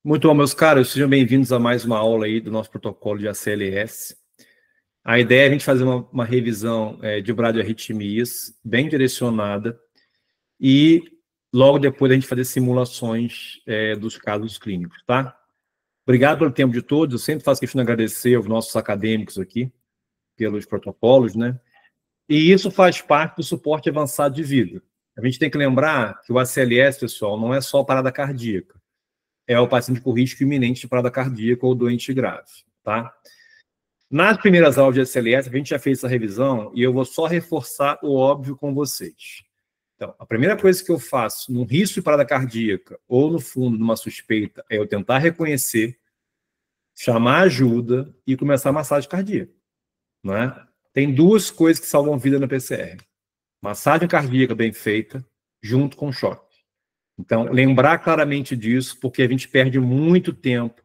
Muito bom, meus caros, sejam bem-vindos a mais uma aula aí do nosso protocolo de ACLS. A ideia é a gente fazer uma revisão de bradiarritmias bem direcionada e logo depois a gente fazer simulações dos casos clínicos, tá? Obrigado pelo tempo de todos, eu sempre faço questão de agradecer aos nossos acadêmicos aqui pelos protocolos, né? E isso faz parte do suporte avançado de vida. A gente tem que lembrar que o ACLS, pessoal, não é só parada cardíaca. É o paciente com risco iminente de parada cardíaca ou doente grave, tá? Nas primeiras aulas de ACLS, a gente já fez essa revisão e eu vou só reforçar o óbvio com vocês. Então, a primeira coisa que eu faço num risco de parada cardíaca ou, no fundo, numa suspeita, é eu tentar reconhecer, chamar ajuda e começar a massagem cardíaca, não é? Tem duas coisas que salvam vida na PCR. Massagem cardíaca bem feita, junto com choque. Então, lembrar claramente disso, porque a gente perde muito tempo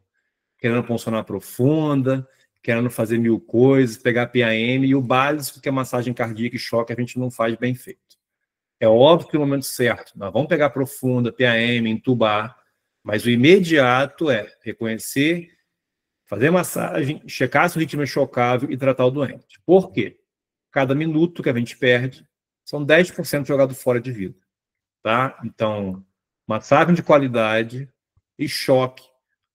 querendo funcionar profunda, querendo fazer mil coisas, pegar PAM, e o básico, que é massagem cardíaca e choque, a gente não faz bem feito. É óbvio que no momento certo, nós vamos pegar profunda, PAM, entubar, mas o imediato é reconhecer, fazer massagem, checar se o ritmo é chocável e tratar o doente. Por quê? Cada minuto que a gente perde, são 10% jogado fora de vida. Tá? Então, massagem de qualidade e choque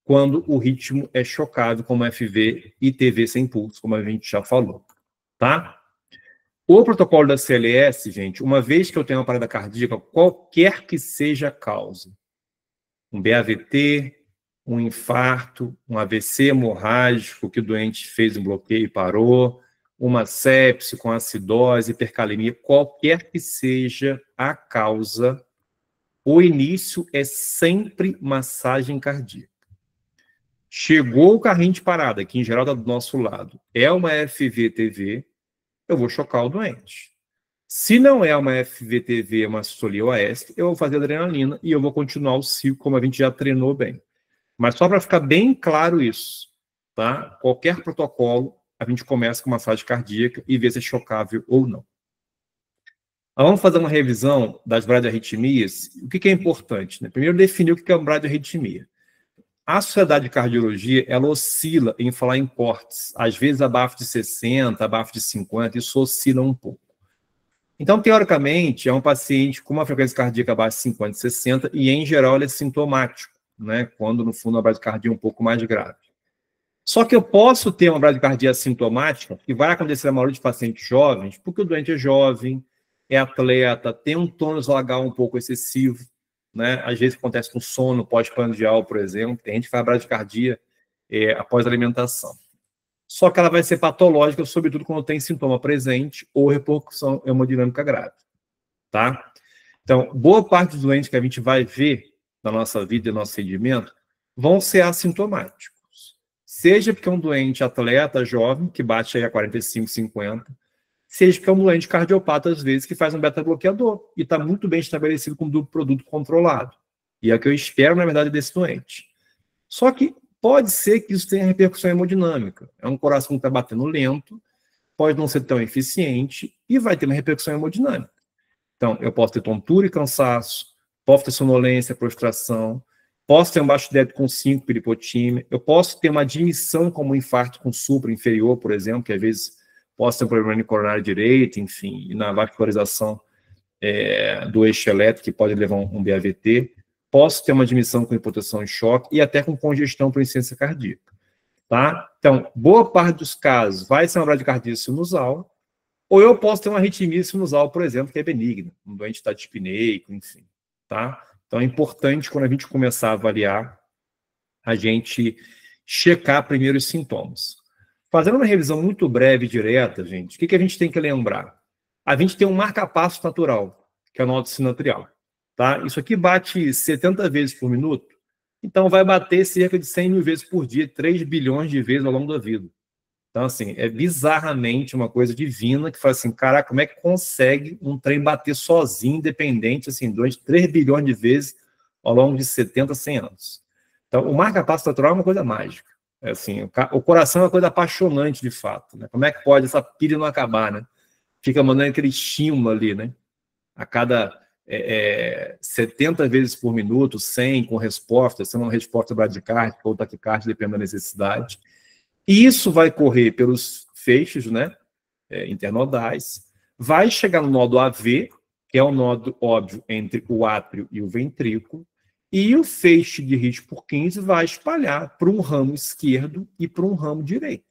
quando o ritmo é chocado, como FV e TV sem pulso, como a gente já falou. Tá? O protocolo da CLS, gente, uma vez que eu tenho uma parada cardíaca, qualquer que seja a causa, um BAVT, um infarto, um AVC hemorrágico, que o doente fez um bloqueio e parou, uma sepse com acidose, hipercalemia, qualquer que seja a causa, o início é sempre massagem cardíaca. Chegou o carrinho de parada, que em geral está do nosso lado, é uma FVTV, eu vou chocar o doente. Se não é uma FVTV, uma sistolia OAS, eu vou fazer adrenalina e eu vou continuar o ciclo, como a gente já treinou bem. Mas só para ficar bem claro isso, tá? Qualquer protocolo, a gente começa com massagem cardíaca e vê se é chocável ou não. Vamos fazer uma revisão das bradiarritmias. O que é importante, né? Primeiro, definir o que é uma bradiarritmia. A Sociedade de Cardiologia, ela oscila em falar em cortes, às vezes abaixo de 60, abaixo de 50, isso oscila um pouco. Então, teoricamente, é um paciente com uma frequência cardíaca abaixo de 50 e 60, e em geral ele é sintomático, né? Quando, no fundo, a bradicardia é um pouco mais grave. Só que eu posso ter uma bradicardia assintomática, que vai acontecer na maioria de pacientes jovens, porque o doente é jovem, é atleta, tem um tônus vagal um pouco excessivo, né? Às vezes acontece com sono pós-prandial, por exemplo, tem gente que faz bradicardia após alimentação. Só que ela vai ser patológica, sobretudo quando tem sintoma presente ou repercussão hemodinâmica grave, tá? Então, boa parte dos doentes que a gente vai ver na nossa vida e no nosso segmento vão ser assintomáticos. Seja porque é um doente atleta, jovem, que bate aí a 45, 50, seja porque é um doente cardiopata, às vezes, que faz um beta-bloqueador e está muito bem estabelecido com duplo produto controlado. E é o que eu espero, na verdade, desse doente. Só que pode ser que isso tenha repercussão hemodinâmica. É um coração que está batendo lento, pode não ser tão eficiente e vai ter uma repercussão hemodinâmica. Então, eu posso ter tontura e cansaço, posso ter sonolência, prostração, posso ter um baixo débito com 5 hipotímia, eu posso ter uma admissão como um infarto com supra inferior, por exemplo, que às vezes posso ter um problema no coronário direito, enfim, e na vascularização do eixo elétrico, que pode levar um BAVT, posso ter uma admissão com hipotensão em choque e até com congestão por insuficiência cardíaca, tá? Então, boa parte dos casos vai ser uma bradicardia sinusal, ou eu posso ter uma arritmia sinusal, por exemplo, que é benigna, um doente tadipneico, enfim, tá? Então, é importante, quando a gente começar a avaliar, a gente checar primeiro os sintomas. Fazendo uma revisão muito breve e direta, gente, o que a gente tem que lembrar? A gente tem um marca-passo natural, que é o nódulo sinoatrial, tá? Isso aqui bate 70 vezes por minuto, então vai bater cerca de 100 mil vezes por dia, 3 bilhões de vezes ao longo da vida. Então, assim, é bizarramente uma coisa divina que fala assim, caraca, como é que consegue um trem bater sozinho, independente, assim, durante 3 bilhões de vezes ao longo de 70, 100 anos. Então, o marca-passo natural é uma coisa mágica. É assim, o coração é uma coisa apaixonante, de fato, né? Como é que pode essa pilha não acabar, né? Fica mandando aquele estímulo ali, né? A cada 70 vezes por minuto, 100 com resposta, sendo uma resposta bradicárdica ou taquicárdica, dependendo da necessidade. E isso vai correr pelos feixes, né, internodais, vai chegar no nódo AV, que é o nódo óbvio entre o átrio e o ventrículo, e o feixe de His por 15 vai espalhar para um ramo esquerdo e para um ramo direito.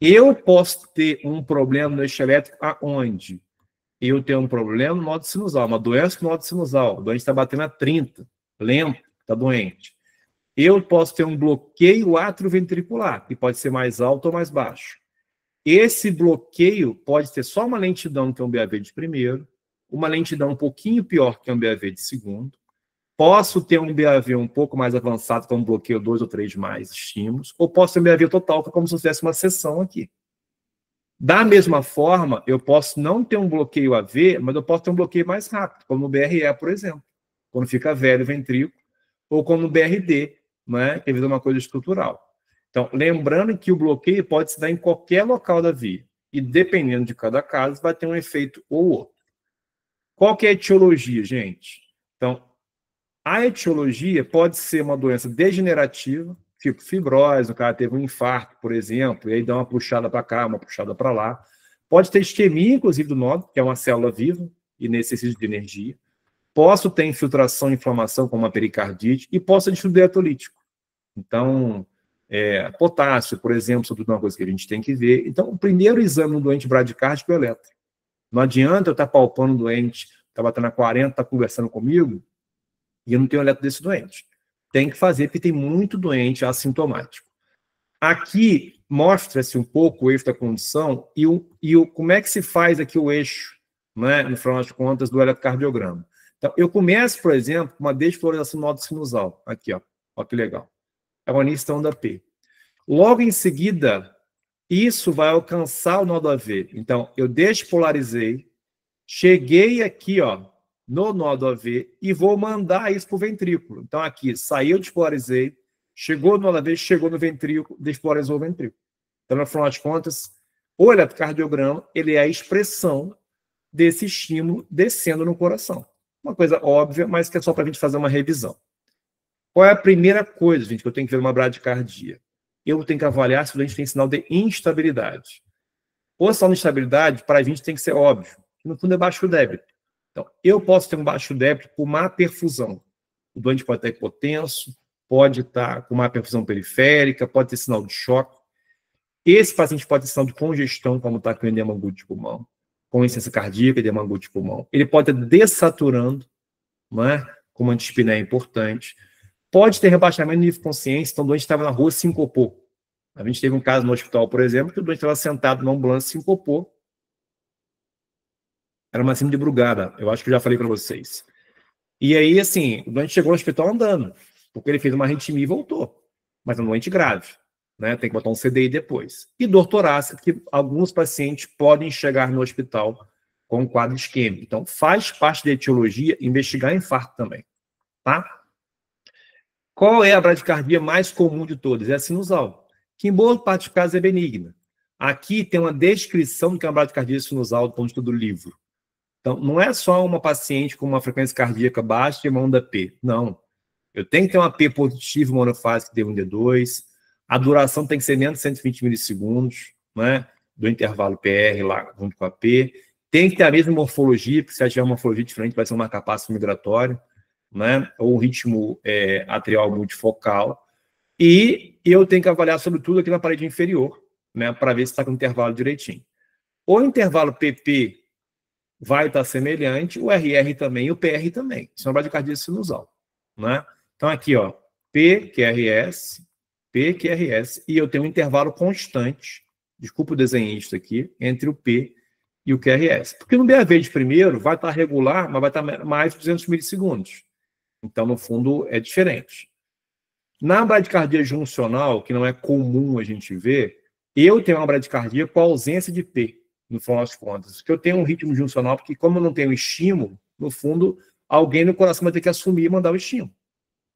Eu posso ter um problema no eixo elétrico aonde? Eu tenho um problema no nódo sinusal, uma doença no nódo sinusal, o doente está batendo a 30, lento, está doente. Eu posso ter um bloqueio atrioventricular, que pode ser mais alto ou mais baixo. Esse bloqueio pode ter só uma lentidão, que é um BAV de primeiro, uma lentidão um pouquinho pior, que é um BAV de segundo. Posso ter um BAV um pouco mais avançado, que é um bloqueio 2 ou 3 mais estímulos, ou posso ter um BAV total, que é como se eu tivesse uma seção aqui. Da mesma forma, eu posso não ter um bloqueio AV, mas eu posso ter um bloqueio mais rápido, como no BRE, por exemplo, quando fica velho o ventrículo, ou como no BRD, né, que é uma coisa estrutural. Então, lembrando que o bloqueio pode se dar em qualquer local da via, e dependendo de cada caso, vai ter um efeito ou outro. Qual que é a etiologia, gente? Então, a etiologia pode ser uma doença degenerativa, tipo fibrose, o cara teve um infarto, por exemplo, e aí dá uma puxada para cá, uma puxada para lá. Pode ter isquemia, inclusive, do nódulo, que é uma célula viva e necessita de energia. Posso ter infiltração e inflamação, como a pericardite, e posso ter distúrbio diatolítico. Então, potássio, por exemplo, sobretudo uma coisa que a gente tem que ver. Então, o primeiro exame no doente bradicárdico é o eletro. Não adianta eu estar palpando o doente, está batendo a 40, está conversando comigo, e eu não tenho eletro desse doente. Tem que fazer, porque tem muito doente assintomático. Aqui mostra-se um pouco o eixo da condição e como é que se faz aqui o eixo, né, no final das contas, do eletrocardiograma. Então, eu começo, por exemplo, com uma desflorização do nódo sinusal. Aqui, ó. Ó que legal. Agonista onda P. Logo em seguida, isso vai alcançar o nódo AV. Então, eu despolarizei, cheguei aqui, ó, no nódo AV e vou mandar isso para o ventrículo. Então, aqui, saiu, despolarizei, chegou no nódo AV, chegou no ventrículo, despolarizou o ventrículo. Então, no final das contas, o eletrocardiograma, ele é a expressão desse estímulo descendo no coração. Uma coisa óbvia, mas que é só para a gente fazer uma revisão. Qual é a primeira coisa, gente, que eu tenho que ver numa bradicardia? Eu tenho que avaliar se o doente tem sinal de instabilidade. O sinal de instabilidade, para a gente, tem que ser óbvio. No fundo, é baixo débito. Então, eu posso ter um baixo débito por má perfusão. O doente pode estar hipotenso, pode estar com má perfusão periférica, pode ter sinal de choque. Esse paciente pode ter sinal de congestão, como está com edema agudo de pulmão, com insuficiência cardíaca, edema agudo de pulmão. Ele pode estar dessaturando, não é? Como antispinea é importante. Pode ter rebaixamento de nível de consciência, então o doente estava na rua, sincopou. A gente teve um caso no hospital, por exemplo, que o doente estava sentado na ambulância, sincopou. Era uma síndrome de Brugada, eu acho que eu já falei para vocês. E aí, assim, o doente chegou no hospital andando, porque ele fez uma arritmia e voltou. Mas é um doente grave, né? Tem que botar um CDI depois. E dor torácica, que alguns pacientes podem chegar no hospital com um quadro isquêmico. Então, faz parte da etiologia investigar infarto também, tá? Qual é a bradicardia mais comum de todas? É a sinusal, que em boa parte dos casos é benigna. Aqui tem uma descrição do que é uma bradicardia sinusal do ponto de vista do livro. Então, não é só uma paciente com uma frequência cardíaca baixa e uma onda P. Não. Eu tenho que ter uma P positiva monofásica D1 e D2. A duração tem que ser menos de 120 milissegundos, né, do intervalo PR lá junto com a P. Tem que ter a mesma morfologia, porque se ela tiver uma morfologia diferente, vai ser um marcapasso migratório, né, ou um ritmo atrial multifocal. E eu tenho que avaliar, sobretudo, aqui na parede inferior, né, para ver se está com o intervalo direitinho. O intervalo PP vai estar semelhante, o RR também e o PR também. Isso é uma bradicardia sinusal, né? Então, aqui, ó, PQRS, PQRS, e eu tenho um intervalo constante, desculpa o desenhista aqui, entre o P e o QRS. Porque no BAV de primeiro vai estar regular, mas vai estar mais de 200 milissegundos. Então, no fundo, é diferente. Na bradicardia juncional, que não é comum a gente ver, eu tenho uma bradicardia com ausência de P, no final das contas. Porque eu tenho um ritmo juncional, porque como eu não tenho estímulo, no fundo, alguém no coração vai ter que assumir e mandar o estímulo,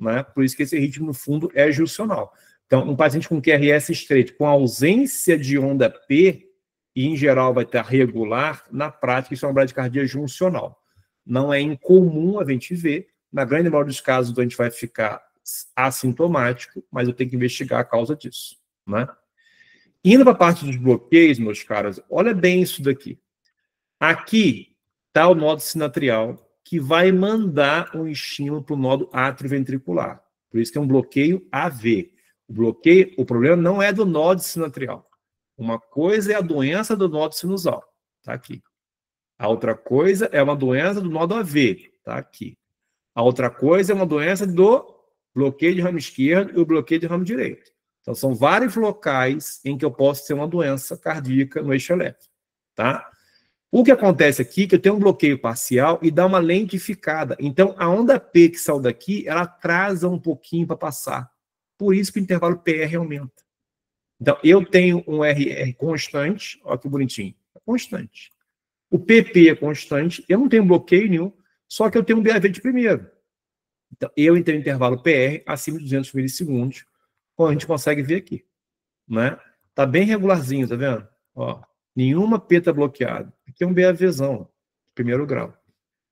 né? Por isso que esse ritmo, no fundo, é juncional. Então, um paciente com QRS estreito, com ausência de onda P, e em geral vai estar regular, na prática isso é uma bradicardia juncional. Não é incomum a gente ver. Na grande maioria dos casos, a gente vai ficar assintomático, mas eu tenho que investigar a causa disso, né? Indo para a parte dos bloqueios, meus caros, olha bem isso daqui. Aqui está o nodo sinatrial, que vai mandar um estímulo para o nodo atrioventricular. Por isso que é um bloqueio AV. O problema não é do nodo sinatrial. Uma coisa é a doença do nodo sinusal, tá aqui. A outra coisa é uma doença do nodo AV, tá aqui. A outra coisa é uma doença do bloqueio de ramo esquerdo e o bloqueio de ramo direito. Então, são vários locais em que eu posso ter uma doença cardíaca no eixo elétrico, tá? O que acontece aqui é que eu tenho um bloqueio parcial e dá uma lentificada. Então, a onda P que saiu daqui, ela atrasa um pouquinho para passar. Por isso que o intervalo PR aumenta. Então, eu tenho um RR constante, olha que bonitinho, é constante. O PP é constante, eu não tenho bloqueio nenhum, só que eu tenho um BAV de primeiro. Então, eu tenho intervalo PR acima de 200 milissegundos, como a gente consegue ver aqui, né? Tá bem regularzinho, tá vendo? Ó, nenhuma P tá bloqueada. Aqui é um BAVzão, primeiro grau.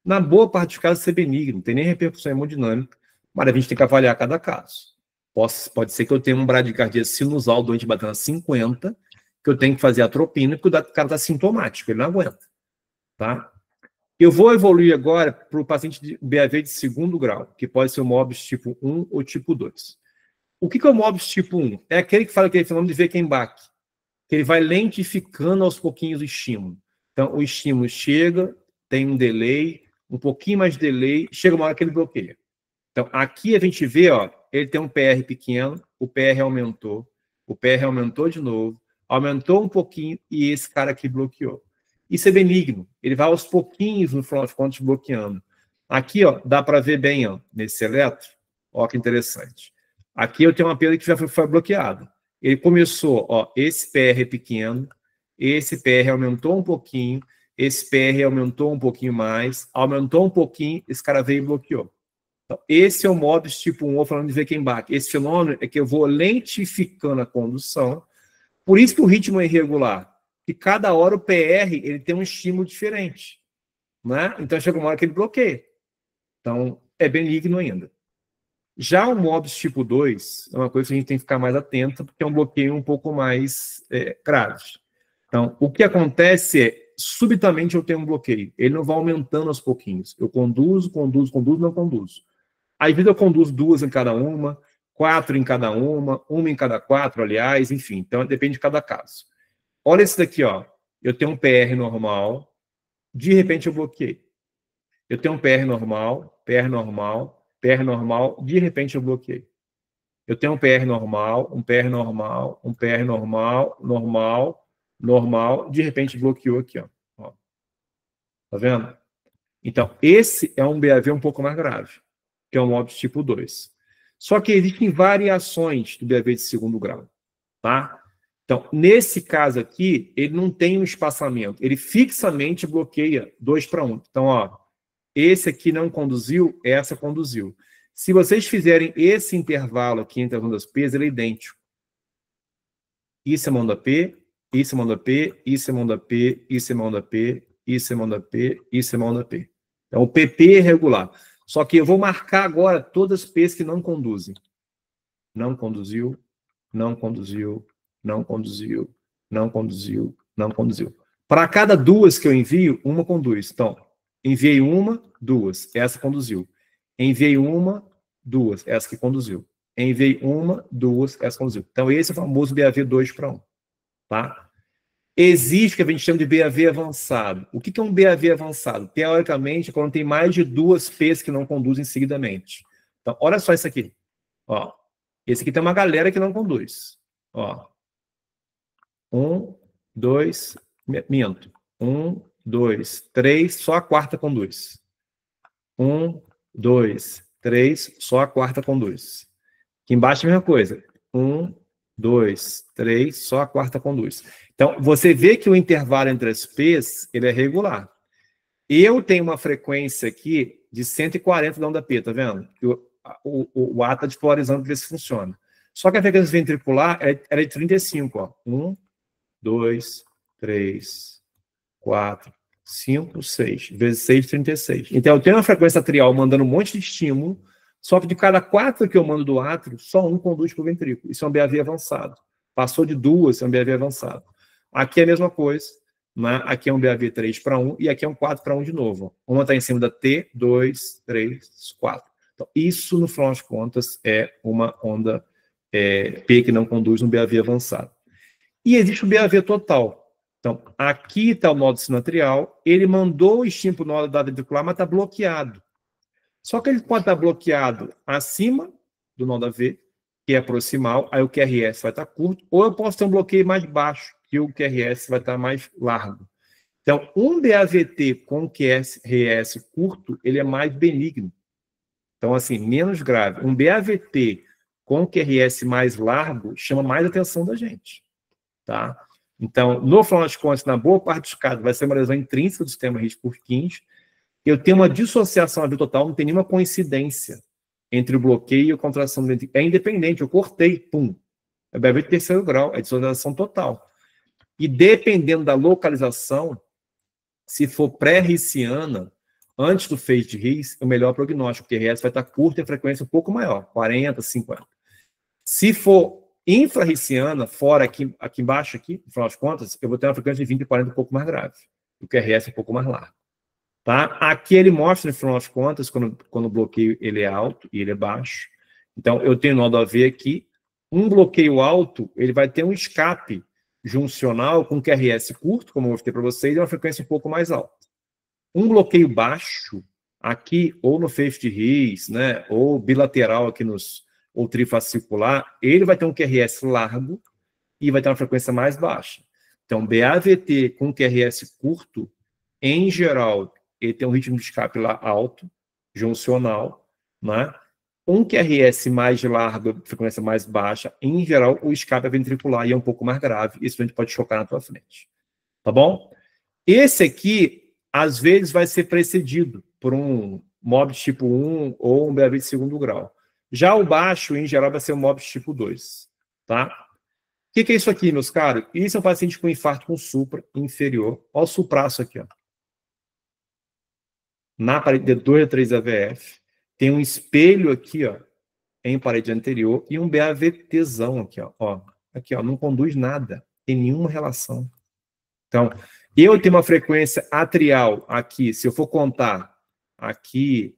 Na boa parte dos casos, isso é benigno, não tem nem repercussão hemodinâmica, mas a gente tem que avaliar cada caso. Pode ser que eu tenha um bradicardia sinusal doente batendo a 50, que eu tenho que fazer atropina, porque o cara está sintomático, ele não aguenta. Tá? Eu vou evoluir agora para o paciente de BAV de segundo grau, que pode ser o Mobius tipo 1 ou tipo 2. O que é o Mobius tipo 1? É aquele que fala aquele fenômeno de Weichenbach, que ele vai lentificando aos pouquinhos o estímulo. Então, o estímulo chega, tem um delay, um pouquinho mais de delay, chega uma hora que ele bloqueia. Então, aqui a gente vê, ó, ele tem um PR pequeno, o PR aumentou de novo, aumentou um pouquinho e esse cara aqui bloqueou. Isso é benigno, ele vai aos pouquinhos, no final de contas, bloqueando. Aqui, ó, dá para ver bem, ó, nesse eletro, ó, que interessante. Aqui eu tenho uma pedra que já foi bloqueada. Ele começou, ó, esse PR pequeno, esse PR aumentou um pouquinho, esse PR aumentou um pouquinho mais, aumentou um pouquinho, esse cara veio e bloqueou. Então, esse é o Mobius tipo 1, falando de Weichenbach. Esse fenômeno é que eu vou lentificando a condução, por isso que o ritmo é irregular. Que cada hora o PR ele tem um estímulo diferente, né? Então chega uma hora que ele bloqueia. Então é benigno ainda. Já o Mobius tipo 2 é uma coisa que a gente tem que ficar mais atento, porque é um bloqueio um pouco mais grave. Então, o que acontece é, subitamente eu tenho um bloqueio. Ele não vai aumentando aos pouquinhos. Eu conduzo, não conduzo. Às vezes eu conduzo 2 em cada uma, 4 em cada uma em cada 4, aliás, enfim. Então depende de cada caso. Olha esse daqui, ó. Eu tenho um PR normal, de repente eu bloqueei. Eu tenho um PR normal, de repente eu bloqueei. Eu tenho um PR normal, normal, de repente bloqueou aqui, ó. Tá vendo? Então, esse é um BAV um pouco mais grave, que é um Mobius tipo 2. Só que existem variações do BAV de segundo grau, tá? Então, nesse caso aqui, ele não tem um espaçamento, ele fixamente bloqueia 2 para 1. Então, ó, esse aqui não conduziu, essa conduziu. Se vocês fizerem esse intervalo aqui entre as ondas P, ele é idêntico. Isso é uma onda P, isso é uma onda P, isso é uma onda P, isso é uma onda P, isso é uma onda P, isso é uma onda P. Então, o PP é regular. Só que eu vou marcar agora todas as P's que não conduzem. Não conduziu, não conduziu, não conduziu, não conduziu, não conduziu. Para cada 2 que eu envio, uma conduz. Então, enviei 1, 2, essa conduziu. Enviei 1, 2, essa que conduziu. Enviei 1, 2, essa conduziu. Então, esse é o famoso BAV 2 para 1. Tá? Existe o que a gente chama de BAV avançado. O que é um BAV avançado? Teoricamente, é quando tem mais de 2 P's que não conduzem seguidamente. Então, olha só isso aqui. Ó, esse aqui tem uma galera que não conduz. Ó. 1, 2, minto. 1, 2, 3, só a quarta conduz. 1, 2, 3, só a quarta conduz. Aqui embaixo a mesma coisa. 1, 2, 3, só a quarta conduz. Então, você vê que o intervalo entre as P's, ele é regular. Eu tenho uma frequência aqui de 140 da onda P, tá vendo? O A está despolarizando para ver se funciona. Só que a frequência ventricular é de 35, ó. 1, 2, 3, 4, 5, 6. Vezes 6, 36. Então, eu tenho uma frequência atrial mandando um monte de estímulo, só que de cada 4 que eu mando do átrio, só um conduz para o ventrículo. Isso é um BAV avançado. Passou de 2, isso é um BAV avançado. Aqui é a mesma coisa. Né? Aqui é um BAV 3:1 e aqui é um 4:1 de novo. Uma está em cima da T, 2, 3, 4. Então, isso, no final das contas, é uma onda P que não conduz um BAV avançado. E existe o BAV total. Então, aqui está o nó sinoatrial, ele mandou o estímulo para o nó da ventricular, mas está bloqueado. Só que ele pode estar bloqueado acima do nó da V, que é proximal, aí o QRS vai estar curto, ou eu posso ter um bloqueio mais baixo, que o QRS vai estar mais largo. Então, um BAVT com QRS curto, ele é mais benigno. Então, assim, menos grave. Um BAVT com QRS mais largo chama mais atenção da gente. Tá? Então, no final das contas, na boa parte dos casos, vai ser uma lesão intrínseca do sistema His-Purkinje. Eu tenho uma dissociação AV total, não tem nenhuma coincidência entre o bloqueio e a contração do ventrículo. É independente, eu cortei, pum. É BAV de terceiro grau, é dissociação total. E dependendo da localização, se for pré-riciana, antes do phase de His, o melhor prognóstico, porque RS vai estar curto e a frequência um pouco maior, 40, 50. Se for infrarriciana, fora aqui embaixo, aqui, no final das contas, eu vou ter uma frequência de 20 e 40 um pouco mais grave. O QRS é um pouco mais largo. Tá? Aqui ele mostra, no final das contas, quando o bloqueio ele é alto e ele é baixo. Então, eu tenho nó do AV aqui. Um bloqueio alto, ele vai ter um escape juncional com QRS curto, como eu mostrei para vocês, e uma frequência um pouco mais alta. Um bloqueio baixo, aqui, ou no phase de His, né, ou bilateral aqui ou trifascicular, ele vai ter um QRS largo e vai ter uma frequência mais baixa. Então, BAVT com QRS curto, em geral, ele tem um ritmo de escape lá alto, juncional, né? Um QRS mais largo, frequência mais baixa, em geral, o escape é ventricular e é um pouco mais grave. Isso a gente pode chocar na tua frente. Tá bom? Esse aqui, às vezes, vai ser precedido por um MOBS tipo 1 ou um BAV de segundo grau. Já o baixo, em geral, vai ser um MOBS tipo 2. Tá? O que é isso aqui, meus caros? Isso é um paciente com infarto com supra inferior. Olha o supraço aqui, ó. Na parede de 2 a 3 AVF. Tem um espelho aqui, ó, em parede anterior, e um BAVTzão aqui, ó. Aqui, ó, não conduz nada, tem nenhuma relação. Então, eu tenho uma frequência atrial aqui, se eu for contar aqui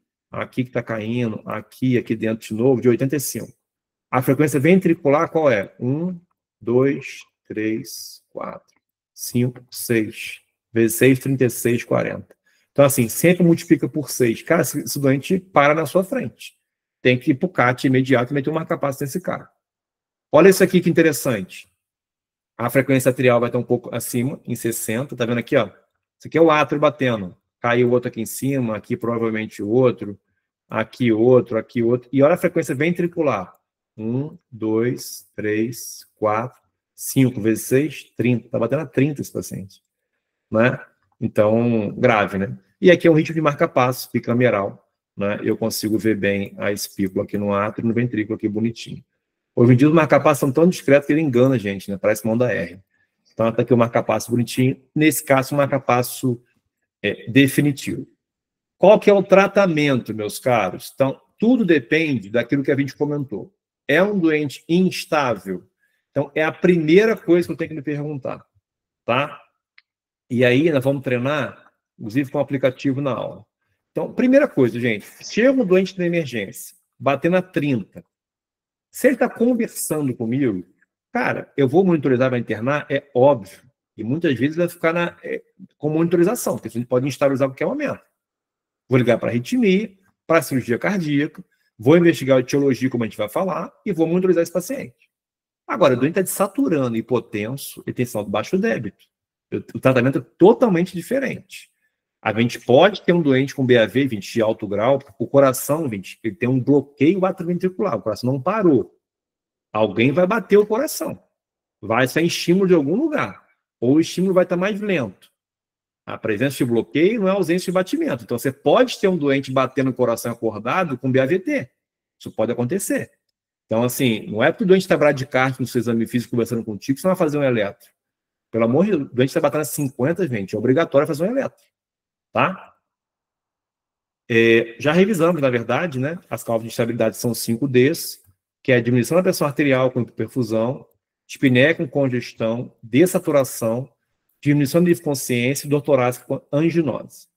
que está caindo, aqui dentro de novo, de 85. A frequência ventricular qual é? 1, 2, 3, 4, 5, 6. Vezes 6, 36, 40. Então, assim, sempre multiplica por 6. Cara, esse doente para na sua frente. Tem que ir para o CAT imediato e meter um marca-passo nesse cara. Olha isso aqui que interessante. A frequência atrial vai estar um pouco acima, em 60. Tá vendo aqui, ó? Isso aqui é o átrio batendo. Caiu outro aqui em cima, aqui provavelmente outro, aqui outro. E olha a frequência ventricular. 1, 2, 3, 4, 5 vezes 6, 30. Está batendo a 30 esse paciente. Né? Então, grave, né? E aqui é um ritmo de marca-passo bicameral, né? Eu consigo ver bem a espícula aqui no átrio e no ventrículo aqui bonitinho. Hoje em dia os marca-passos são tão discretos que ele engana a gente, né? Parece mão da R. Então, tá aqui o marca-passo bonitinho. Nesse caso, o marca-passo definitivo. Qual que é o tratamento, meus caros? Então, tudo depende daquilo que a gente comentou. É um doente instável? Então, é a primeira coisa que eu tenho que me perguntar, tá? E aí, nós vamos treinar, inclusive com o aplicativo na aula. Então, primeira coisa, gente, chega um doente na emergência, batendo a 30. Se ele está conversando comigo, cara, eu vou monitorizar, vai internar, é óbvio. E muitas vezes vai ficar com monitorização, porque a gente pode instabilizar a qualquer momento. Vou ligar para arritmia, para cirurgia cardíaca, vou investigar a etiologia, como a gente vai falar, e vou monitorizar esse paciente. Agora, o doente está desaturando, hipotenso, ele tem sinal de baixo débito. O tratamento é totalmente diferente. A gente pode ter um doente com BAV 20 de alto grau, o coração 20, ele tem um bloqueio atrioventricular, o coração não parou. Alguém vai bater o coração. Vai sair estímulo de algum lugar. Ou o estímulo vai estar mais lento. A presença de bloqueio não é ausência de batimento. Então, você pode ter um doente batendo o coração acordado com BAVT. Isso pode acontecer. Então, assim, não é porque o doente está bradicárdico no seu exame físico conversando contigo que você vai fazer um eletro. Pelo amor de Deus, o doente está batendo a 50, gente. É obrigatório fazer um eletro. tá? Já revisamos, na verdade, né? As causas de instabilidade são 5Ds, que é a diminuição da pressão arterial com hiperperfusão, dispneia com congestão, dessaturação, diminuição de consciência e dor torácica com anginose,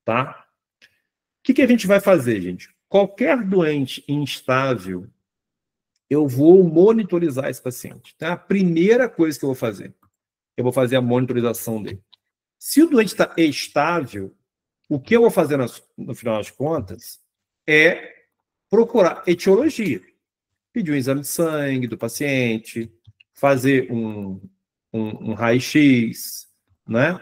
tá? O que a gente vai fazer, gente? Qualquer doente instável, eu vou monitorizar esse paciente. Então, a primeira coisa que eu vou fazer a monitorização dele. Se o doente está estável, o que eu vou fazer no final das contas é procurar etiologia. Pedir um exame de sangue do paciente, fazer um raio-x, né?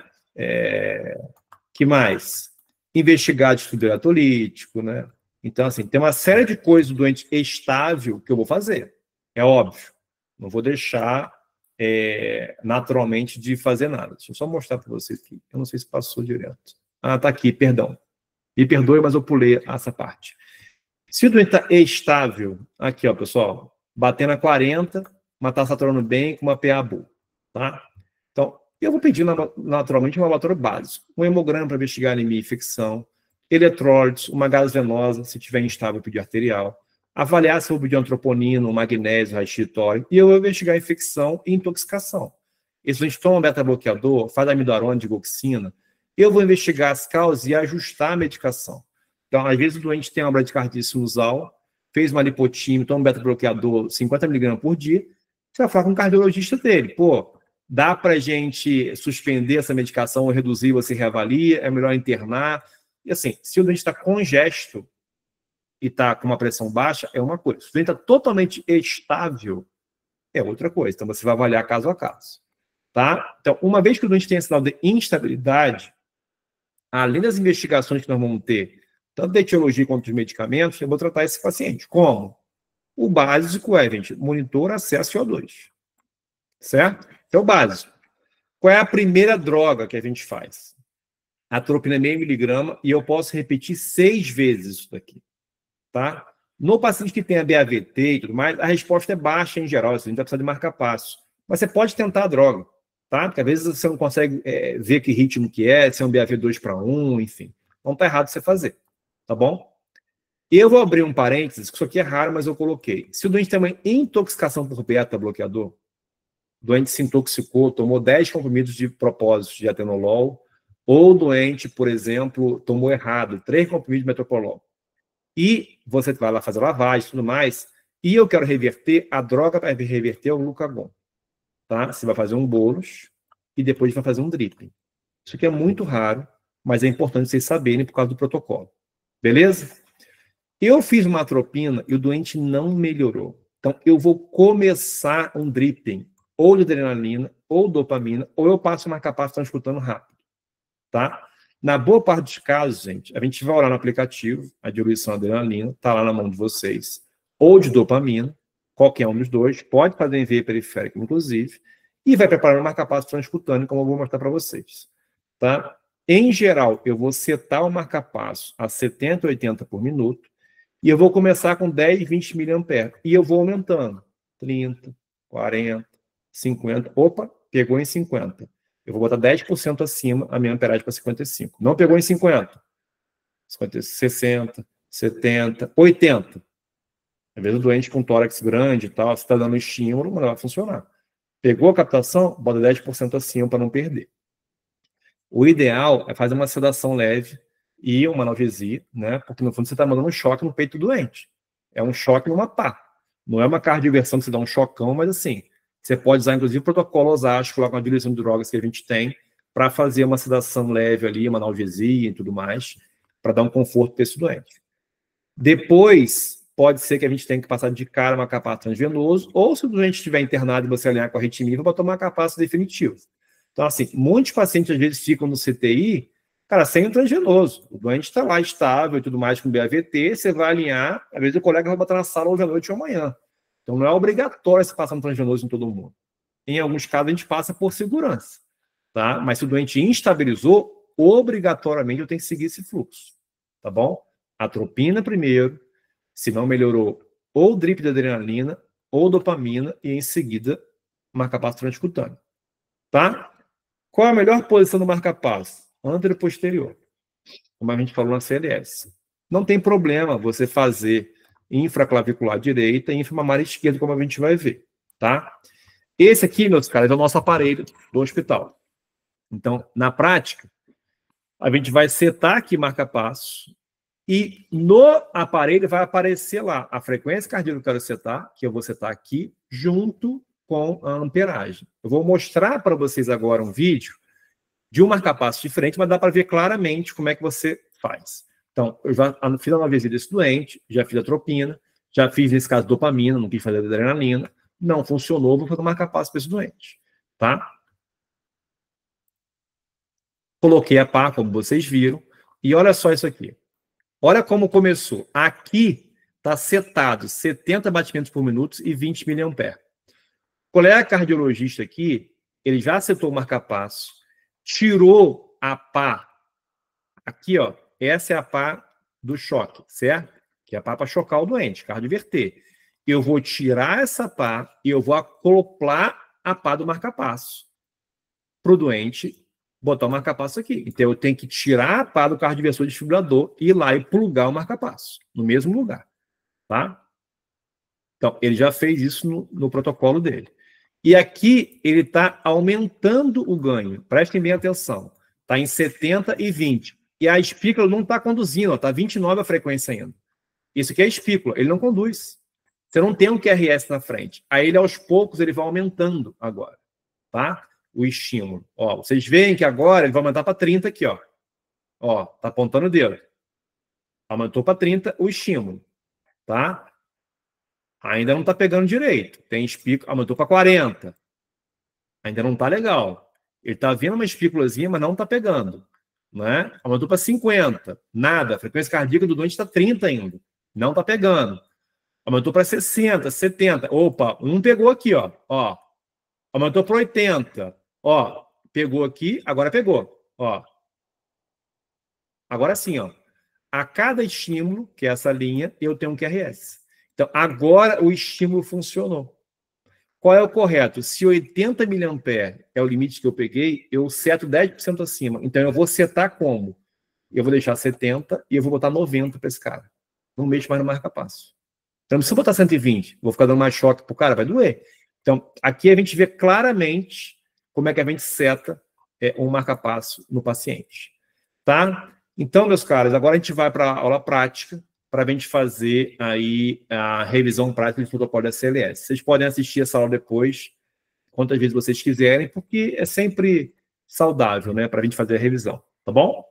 Que mais? Investigar distúrbio eletolítico, né? Então, assim, tem uma série de coisas do doente estável que eu vou fazer. É óbvio. Não vou deixar naturalmente de fazer nada. Deixa eu só mostrar para vocês aqui. Eu não sei se passou direto. Ah, tá aqui, perdão. Me perdoe, mas eu pulei essa parte. Se o doente está estável, aqui, ó, pessoal, batendo a 40, mas está saturando bem com uma PA boa, tá? Então, eu vou pedir naturalmente um laboratório básico, um hemograma para investigar anemia e infecção, eletrólitos, uma gasvenosa, se tiver instável, pedir arterial, avaliar se eu vou pedir antroponina, magnésio, raio-x, e eu vou investigar infecção e intoxicação. Esse doente toma um beta-bloqueador, faz amidarona, digoxina, eu vou investigar as causas e ajustar a medicação. Então, às vezes o doente tem uma bradicardia sinusal, fez uma lipotímia, toma um beta-bloqueador 50 mg por dia, você vai falar com o cardiologista dele. Pô, dá para a gente suspender essa medicação ou reduzir, você reavalia, é melhor internar. E assim, se o doente está congesto e está com uma pressão baixa, é uma coisa. Se o doente está totalmente estável, é outra coisa. Então, você vai avaliar caso a caso. Tá? Então, uma vez que o doente tem sinal de instabilidade, além das investigações que nós vamos ter, tanto da etiologia quanto dos medicamentos, eu vou tratar esse paciente. Como? O básico é, gente, monitor acesso CO2. Certo? Então, o básico. Qual é a primeira droga que a gente faz? Atropina meio miligrama, e eu posso repetir 6 vezes isso daqui. Tá? No paciente que tem a BAVT e tudo mais, a resposta é baixa em geral, a gente vai precisar de marca-passo. Mas você pode tentar a droga, tá? Porque às vezes você não consegue ver que ritmo que é, se é um BAV 2:1, enfim. Não está errado você fazer, tá bom? Eu vou abrir um parênteses, que isso aqui é raro, mas eu coloquei. Se o doente tem uma intoxicação por beta-bloqueador, o doente se intoxicou, tomou 10 comprimidos de propósito de atenolol, ou o doente, por exemplo, tomou errado, 3 comprimidos de metoprolol, e você vai lá fazer lavagem e tudo mais, e eu quero reverter, a droga para reverter é o glucagon. Tá? Você vai fazer um bolus e depois vai fazer um dripping. Isso aqui é muito raro, mas é importante vocês saberem por causa do protocolo. Beleza? Eu fiz uma atropina e o doente não melhorou. Então, eu vou começar um dripping, ou de adrenalina, ou dopamina, ou eu passo uma marca-passo transcutâneo rápido. Tá? Na boa parte dos casos, gente, a gente vai olhar no aplicativo, a diluição de adrenalina, está lá na mão de vocês, ou de dopamina, qualquer um dos dois, pode fazer em veia periférica, inclusive, e vai preparar um marca-passo transcutâneo, como eu vou mostrar para vocês. Tá? Em geral, eu vou setar o marca-passo a 70, 80 por minuto, e eu vou começar com 10, 20 mA, e eu vou aumentando, 30, 40, 50, opa, pegou em 50. Eu vou botar 10% acima a minha amperagem para 55. Não pegou em 50. 60, 70, 80. Às vezes o doente com tórax grande e tal, você está dando estímulo, mas não vai funcionar. Pegou a captação, bota 10% acima para não perder. O ideal é fazer uma sedação leve e uma analgesia, né? Porque no fundo você está mandando um choque no peito do doente. É um choque numa pá. Não é uma cardioversão que você dá um chocão, mas assim, você pode usar, inclusive, o protocolo osástico lá com a diluição de drogas que a gente tem para fazer uma sedação leve ali, uma analgesia e tudo mais, para dar um conforto para esse doente. Depois, pode ser que a gente tenha que passar de cara uma marca-passo transvenoso, ou se o doente estiver internado e você alinhar com a arritmia, vai tomar marca-passo definitivo. Então, assim, muitos pacientes às vezes ficam no CTI, cara, sem o transvenoso. O doente está lá estável e tudo mais com BAVT, você vai alinhar, às vezes o colega vai botar na sala hoje à noite ou amanhã. Então, não é obrigatório você passar um transvenoso em todo mundo. Em alguns casos, a gente passa por segurança. Tá? Mas se o doente instabilizou, obrigatoriamente eu tenho que seguir esse fluxo. Tá bom? Atropina primeiro, se não melhorou, ou drip de adrenalina, ou dopamina, e em seguida, marca-passo transcutâneo. Tá? Qual a melhor posição do marca-passo? Antero-posterior. como a gente falou na CLS. Não tem problema você fazer infraclavicular direita e inframamária esquerda, como a gente vai ver, tá? Esse aqui, meus caras, é o nosso aparelho do hospital. Então, na prática, a gente vai setar aqui marca-passo e no aparelho vai aparecer lá a frequência cardíaca que eu quero setar, que eu vou setar aqui, junto com a amperagem. Eu vou mostrar para vocês agora um vídeo de um marca-passo diferente, mas dá para ver claramente como é que você faz. Então, eu já fiz a analgesia desse doente, já fiz a tropina, já fiz, nesse caso, dopamina, não quis fazer adrenalina, não funcionou, vou fazer um marca-passo para esse doente, tá? Coloquei a pá, como vocês viram, e olha só isso aqui. Olha como começou. Aqui está setado 70 batimentos por minuto e 20 mA. O colega cardiologista aqui, ele já setou o marca-passo, tirou a pá. Aqui, ó, essa é a pá do choque, certo? Que é a pá para chocar o doente, cardioverter. Eu vou tirar essa pá e eu vou acoplar a pá do marca-passo para o doente botar o marca-passo aqui. Então, eu tenho que tirar a pá do cardioversor desfibrilador e ir lá e plugar o marca-passo no mesmo lugar, tá? Então, ele já fez isso no protocolo dele. E aqui, ele está aumentando o ganho. Prestem bem atenção. Está em 70 e 20. E a espícula não está conduzindo, está 29 a frequência ainda. Isso aqui é espícula, ele não conduz. Você não tem um QRS na frente. Aí, ele, aos poucos, ele vai aumentando agora, tá? O estímulo. Ó, vocês veem que agora ele vai aumentar para 30 aqui, ó. Ó, tá apontando o dedo. Aumentou para 30 o estímulo, tá? Ainda não tá pegando direito. Tem espícula, aumentou para 40. Ainda não tá legal. Ele tá vendo uma espículazinha, mas não tá pegando, né? Aumentou para 50. Nada. A frequência cardíaca do doente está 30 ainda. Não tá pegando. Aumentou para 60, 70. Opa, um pegou aqui, ó. Ó. Aumentou para 80. Ó, pegou aqui, agora pegou. Ó. Agora sim, ó. A cada estímulo, que é essa linha, eu tenho um QRS. Então, agora o estímulo funcionou. Qual é o correto? Se 80 mA é o limite que eu peguei, eu seto 10% acima. Então, eu vou setar como? Eu vou deixar 70 e eu vou botar 90 para esse cara. Não mexo mais no marca-passo. Então, se eu botar 120, vou ficar dando mais choque pro cara, vai doer. Então, aqui a gente vê claramente como é que a gente seta um marca-passo no paciente. Tá? Então, meus caros, agora a gente vai para a aula prática, para a gente fazer aí a revisão prática do protocolo da CLS. Vocês podem assistir essa aula depois, quantas vezes vocês quiserem, porque é sempre saudável, né, para a gente fazer a revisão, tá bom?